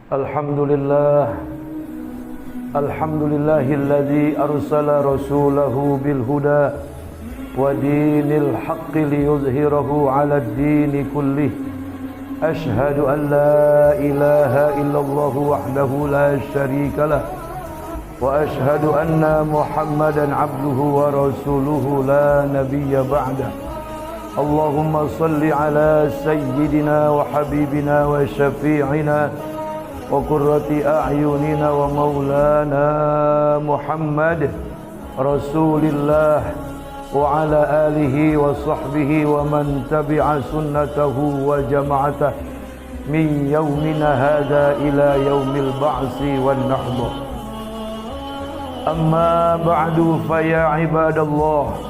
Alhamdulillah, alhamdulillahilladzi arsala rasulahu bil huda wa dinil haqqi liyuzhirahu 'alad dini kullih. Ashhadu an la ilaha illallah wahdahu la syarika lah wa ashhadu anna Muhammadan 'abduhu wa rasuluhu la nabiyya ba'da. Allahumma salli ala sayyidina wa habibina wa syafi'ina wa qurrati a'yunina wa maulana Muhammad Rasulillah wa ala alihi wa sahbihi wa man tabi'a sunnatahu wa jama'atah min yaumina hadha ila yaumil ba'si wan nahdah. Amma ba'du, fa ya ibadallah,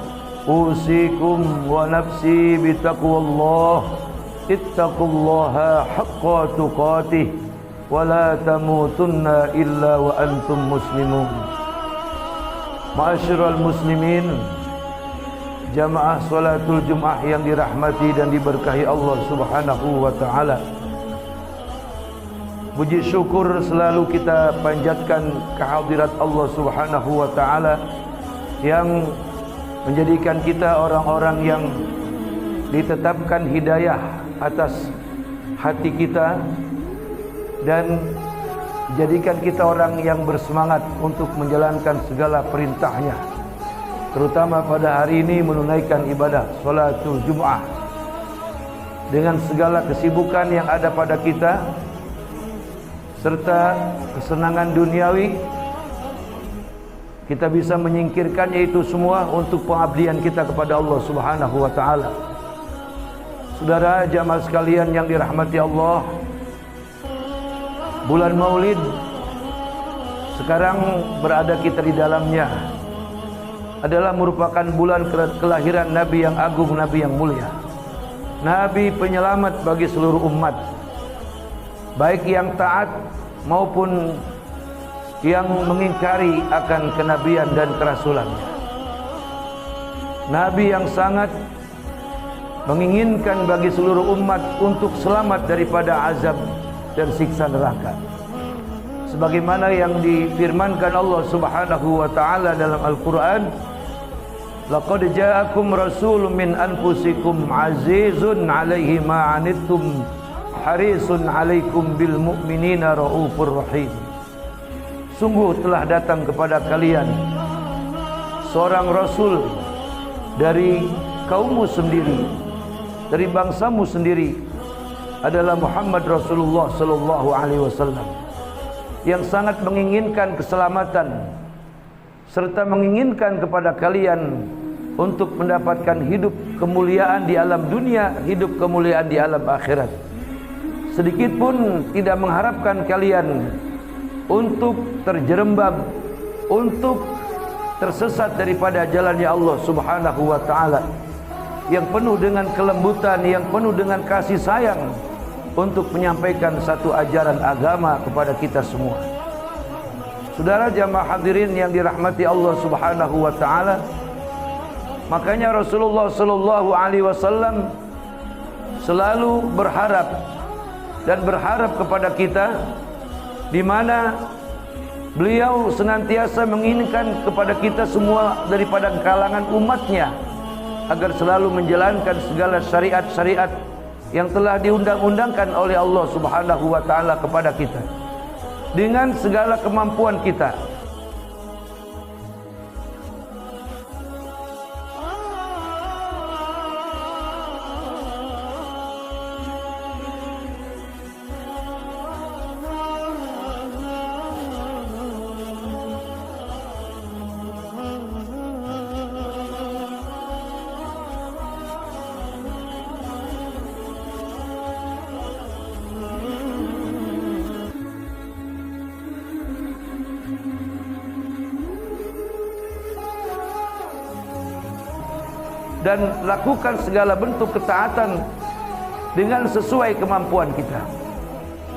usikum wa nafsi bitaqwallah, ittaqullaha haqqa tuqatih wala tamutunna illa wa antum muslimun. Ma'asyiral muslimin, jamaah salatul Jumat yang dirahmati dan diberkahi Allah Subhanahu wa taala. Puji syukur selalu kita panjatkan kehadirat Allah Subhanahu wa taala yang menjadikan kita orang-orang yang ditetapkan hidayah atas hati kita dan jadikan kita orang yang bersemangat untuk menjalankan segala perintahnya, terutama pada hari ini menunaikan ibadah salatul Jum'ah dengan segala kesibukan yang ada pada kita serta kesenangan duniawi. Kita bisa menyingkirkannya itu semua untuk pengabdian kita kepada Allah Subhanahu wa taala. Saudara jamaah sekalian yang dirahmati Allah, bulan Maulid sekarang berada kita di dalamnya adalah merupakan bulan kelahiran Nabi yang agung, Nabi yang mulia, Nabi penyelamat bagi seluruh umat, baik yang taat maupun yang mengingkari akan kenabian dan kerasulannya. Nabi yang sangat menginginkan bagi seluruh umat untuk selamat daripada azab dan siksa neraka, sebagaimana yang difirmankan Allah Subhanahu wa taala dalam Al-Qur'an, laqad ja'akum rasulun min anfusikum azizun 'alaihi ma 'anittum harisun 'alaikum bil mu'minina raufur rahim. Sungguh telah datang kepada kalian seorang rasul dari kaummu sendiri, dari bangsamu sendiri, adalah Muhammad Rasulullah sallallahu alaihi wasallam, yang sangat menginginkan keselamatan serta menginginkan kepada kalian untuk mendapatkan hidup kemuliaan di alam dunia, hidup kemuliaan di alam akhirat. Sedikit pun tidak mengharapkan kalian untuk terjerembab, untuk tersesat daripada jalannya Allah Subhanahu wa taala yang penuh dengan kelembutan, yang penuh dengan kasih sayang, untuk menyampaikan satu ajaran agama kepada kita semua. Saudara jamaah hadirin yang dirahmati Allah Subhanahu wa taala, makanya Rasulullah sallallahu alaihi wasallam selalu berharap kepada kita, di mana beliau senantiasa menginginkan kepada kita semua daripada kalangan umatnya agar selalu menjalankan segala syariat-syariat yang telah diundang-undangkan oleh Allah Subhanahu wa taala kepada kita dengan segala kemampuan kita. Dan lakukan segala bentuk ketaatan dengan sesuai kemampuan kita.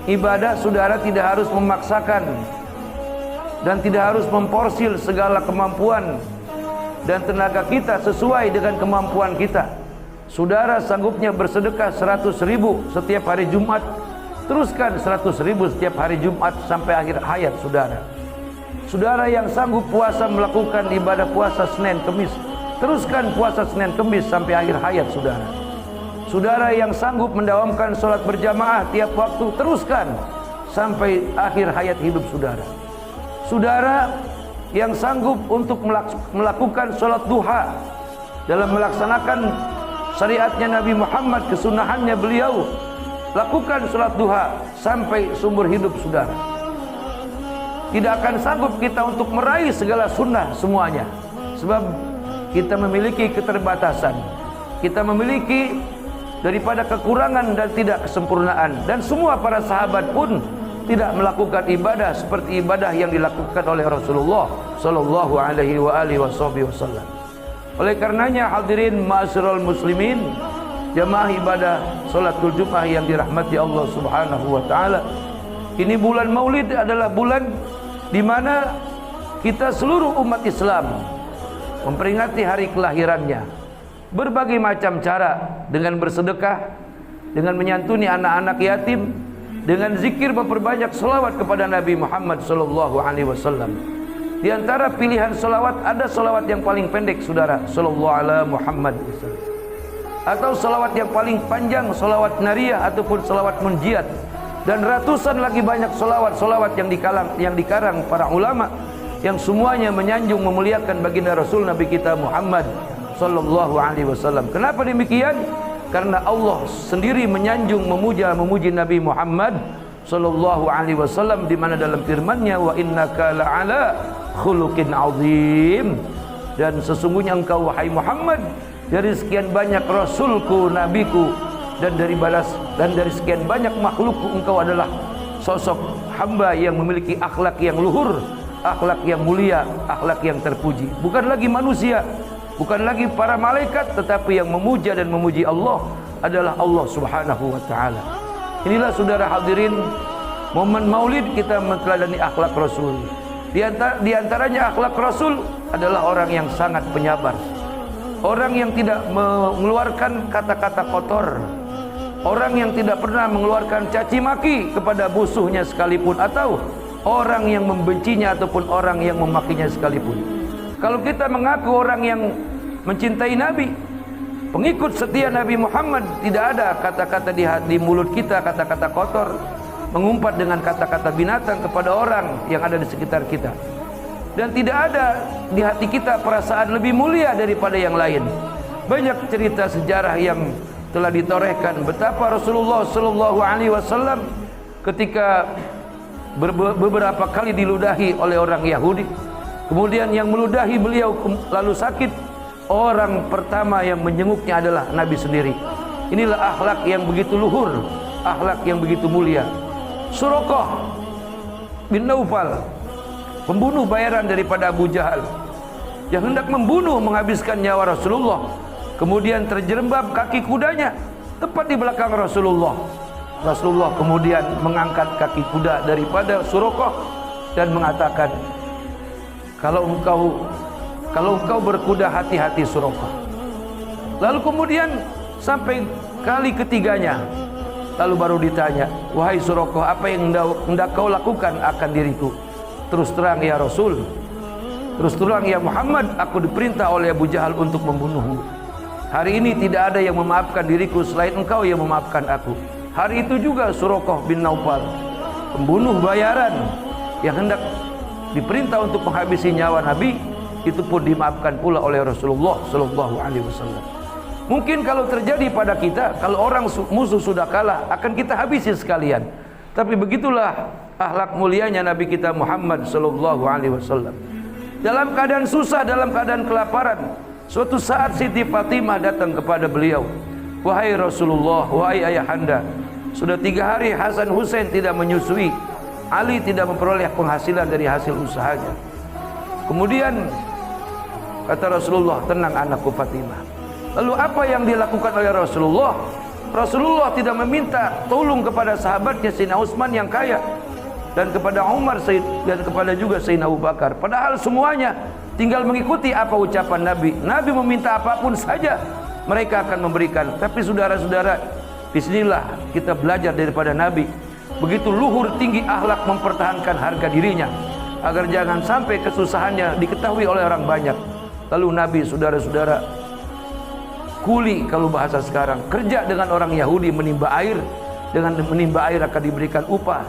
Ibadah saudara tidak harus memaksakan dan tidak harus memporsil segala kemampuan dan tenaga kita sesuai dengan kemampuan kita. Saudara sanggupnya bersedekah 100.000 setiap hari Jumat, teruskan 100.000 setiap hari Jumat sampai akhir hayat saudara. Saudara yang sanggup puasa melakukan ibadah puasa Senin Kemis, teruskan puasa Senin Kemis sampai akhir hayat saudara. Saudara yang sanggup mendawamkan sholat berjamaah tiap waktu, teruskan sampai akhir hayat hidup saudara. Saudara yang sanggup untuk melakukan sholat duha dalam melaksanakan syariatnya Nabi Muhammad, kesunahannya beliau, lakukan sholat duha sampai seumur hidup saudara. Tidak akan sanggup kita untuk meraih segala sunnah semuanya, sebab kita memiliki keterbatasan, kita memiliki daripada kekurangan dan tidak kesempurnaan. Dan semua para sahabat pun tidak melakukan ibadah seperti ibadah yang dilakukan oleh Rasulullah sallallahu alaihi wasallam. Oleh karenanya hadirin ma'asyiral muslimin, jamaah ibadah salatul Jumat yang dirahmati Allah Subhanahu wa taala, ini bulan Maulid adalah bulan di mana kita seluruh umat Islam memperingati hari kelahirannya. Berbagai macam cara, dengan bersedekah, dengan menyantuni anak-anak yatim, dengan zikir memperbanyak selawat kepada Nabi Muhammad sallallahu alaihi wasallam. Di antara pilihan selawat ada selawat yang paling pendek saudara, sallallahu ala Muhammad, atau selawat yang paling panjang, selawat nariyah ataupun selawat munjiat, dan ratusan lagi banyak selawat yang dikarang para ulama, yang semuanya menyanjung memuliakan baginda Rasul Nabi kita Muhammad sallallahu alaihi wasallam. Kenapa demikian? Karena Allah sendiri menyanjung memuji Nabi Muhammad sallallahu alaihi wasallam, di mana dalam firman-Nya, wa innaka la'ala khuluqin azim, dan sesungguhnya engkau wahai Muhammad dari sekian banyak rasulku, nabiku, dan dari sekian banyak makhlukku, engkau adalah sosok hamba yang memiliki akhlak yang luhur, akhlak yang mulia, akhlak yang terpuji. Bukan lagi manusia, bukan lagi para malaikat, tetapi yang memuja dan memuji Allah adalah Allah Subhanahu wa taala. Inilah saudara hadirin, momen Maulid kita meneladani akhlak Rasul. Di antaranya akhlak Rasul adalah orang yang sangat penyabar, orang yang tidak mengeluarkan kata-kata kotor, orang yang tidak pernah mengeluarkan caci maki kepada musuhnya sekalipun, atau orang yang membencinya ataupun orang yang memakinya sekalipun. Kalau kita mengaku orang yang mencintai Nabi, pengikut setia Nabi Muhammad, tidak ada kata-kata di mulut kita, kata-kata kotor, mengumpat dengan kata-kata binatang kepada orang yang ada di sekitar kita. Dan tidak ada di hati kita perasaan lebih mulia daripada yang lain. Banyak cerita sejarah yang telah ditorehkan betapa Rasulullah sallallahu alaihi wasallam ketika beberapa kali diludahi oleh orang Yahudi, kemudian yang meludahi beliau lalu sakit, orang pertama yang menjenguknya adalah Nabi sendiri. Inilah akhlak yang begitu luhur, akhlak yang begitu mulia. Suraqah bin Naufal, pembunuh bayaran daripada Abu Jahal, yang hendak menghabiskan nyawa Rasulullah, kemudian terjerembab kaki kudanya tepat di belakang Rasulullah. Rasulullah kemudian mengangkat kaki kuda daripada Suraqah dan mengatakan, kalau engkau berkuda, hati-hati Suraqah. Lalu kemudian sampai kali ketiganya, lalu baru ditanya, wahai Suraqah, apa yang hendak kau lakukan akan diriku? Terus terang ya Rasul, terus terang ya Muhammad, aku diperintah oleh Abu Jahal untuk membunuhmu. Hari ini tidak ada yang memaafkan diriku selain engkau yang memaafkan aku. Hari itu juga Suraqah bin Naufal, pembunuh bayaran yang hendak diperintah untuk menghabisi nyawa Nabi, itu pun dimaafkan pula oleh Rasulullah sallallahu alaihi wasallam. Mungkin kalau terjadi pada kita, kalau orang musuh sudah kalah, akan kita habisi sekalian. Tapi begitulah akhlak mulianya Nabi kita Muhammad sallallahu alaihi wasallam. Dalam keadaan susah, dalam keadaan kelaparan, suatu saat Siti Fatimah datang kepada beliau, wahai Rasulullah, wahai ayahanda, sudah 3 hari Hasan Hussein tidak menyusui, Ali tidak memperoleh penghasilan dari hasil usahanya. Kemudian kata Rasulullah, tenang anakku Fatimah. Lalu apa yang dilakukan oleh Rasulullah? Rasulullah tidak meminta tolong kepada sahabatnya Sayyidina Utsman yang kaya, dan kepada Umar dan kepada juga Sayyidina Abu Bakar. Padahal semuanya tinggal mengikuti apa ucapan Nabi. Nabi meminta apapun saja, mereka akan memberikan. Tapi saudara-saudara, disinilah kita belajar daripada Nabi. begitu luhur tinggi akhlak mempertahankan harga dirinya agar jangan sampai kesusahannya diketahui oleh orang banyak. Lalu Nabi, saudara-saudara, kuli kalau bahasa sekarang, kerja dengan orang Yahudi menimba air. Dengan menimba air akan diberikan upah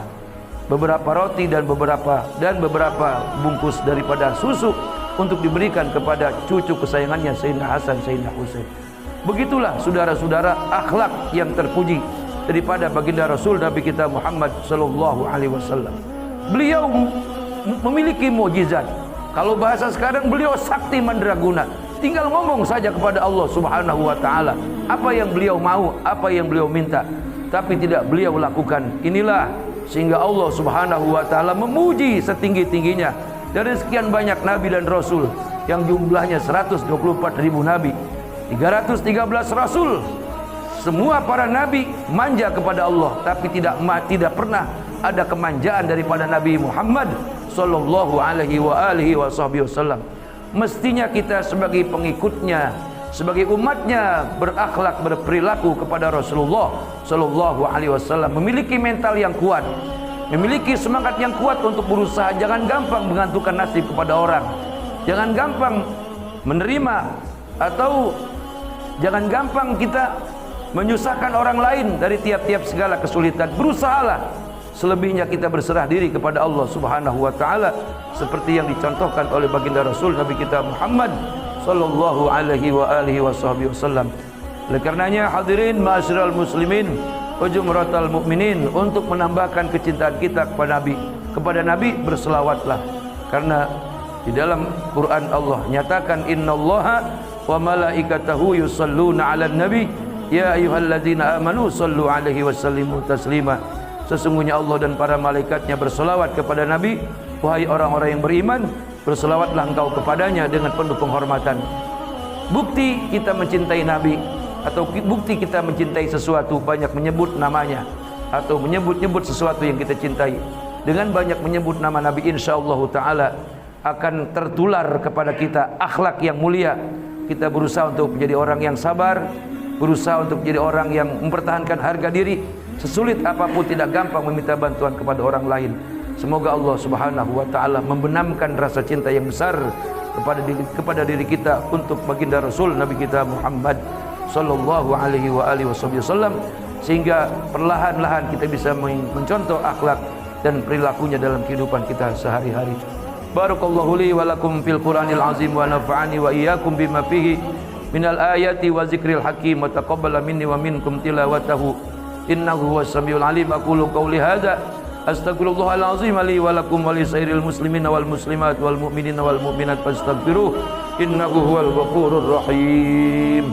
beberapa roti dan beberapa bungkus daripada susu untuk diberikan kepada cucu kesayangannya Sayyidina Hasan, Sayyidina Husain. Begitulah saudara-saudara akhlak yang terpuji daripada baginda Rasul Nabi kita Muhammad sallallahu alaihi wasallam. Beliau memiliki mukjizat. Kalau bahasa sekarang, beliau sakti mandraguna. Tinggal ngomong saja kepada Allah Subhanahu wa taala apa yang beliau mau, apa yang beliau minta, tapi tidak beliau lakukan. Inilah sehingga Allah Subhanahu wa taala memuji setinggi-tingginya dari sekian banyak nabi dan rasul yang jumlahnya 124.000 nabi, 313 rasul. Semua para nabi manja kepada Allah, tapi tidak pernah ada kemanjaan daripada Nabi Muhammad sallallahu alaihi wasallam. Mestinya kita sebagai pengikutnya, sebagai umatnya, berakhlak, berperilaku kepada Rasulullah sallallahu alaihi wasallam, memiliki mental yang kuat, memiliki semangat yang kuat untuk berusaha. Jangan gampang menggantungkan nasib kepada orang, jangan gampang menerima, atau jangan gampang kita menyusahkan orang lain dari tiap-tiap segala kesulitan. Berusahalah selebihnya kita berserah diri kepada Allah Subhanahu wa taala, seperti yang dicontohkan oleh baginda Rasul Nabi kita Muhammad sallallahu alaihi wasallam. Oleh karenanya hadirin ma'asyiral muslimin wa jumratal mukminin, untuk menambahkan kecintaan kita kepada Nabi berselawatlah, karena di dalam Quran Allah nyatakan innallaha wa malaikatahu yusalluna 'alan nabi ya ayyuhalladzina amanu sallu 'alaihi wasallimu taslima. Sesungguhnya Allah dan para malaikatnya berselawat kepada Nabi. Wahai orang-orang yang beriman, berselawatlah engkau kepadanya dengan penuh penghormatan. Bukti kita mencintai Nabi, atau bukti kita mencintai sesuatu, banyak menyebut namanya, atau menyebut-nyebut sesuatu yang kita cintai. Dengan banyak menyebut nama Nabi, insyaallah ta'ala akan tertular kepada kita akhlak yang mulia. Kita berusaha untuk menjadi orang yang sabar, berusaha untuk menjadi orang yang mempertahankan harga diri. Sesulit apapun tidak gampang meminta bantuan kepada orang lain. Semoga Allah Subhanahu wa taala membenamkan rasa cinta yang besar kepada diri kita untuk baginda Rasul Nabi kita Muhammad sallallahu alaihi wasallam, sehingga perlahan-lahan kita bisa mencontoh akhlak dan perilakunya dalam kehidupan kita sehari-hari. Barakallahu li wa lakum fil Qur'anil azim wa nafa'ani wa iyyakum bima fihi minal ayati wa zikril hakim wa taqabbala minni wa minkum tilawatahu innahu huwas samiul alim. Aqulu qawli hadza astaghfirullahal azim li wa lakum wa li sairil muslimina wal muslimat wal mu'minina wal mu'minat fastaghfiruh innahu huwal ghafurur rahim.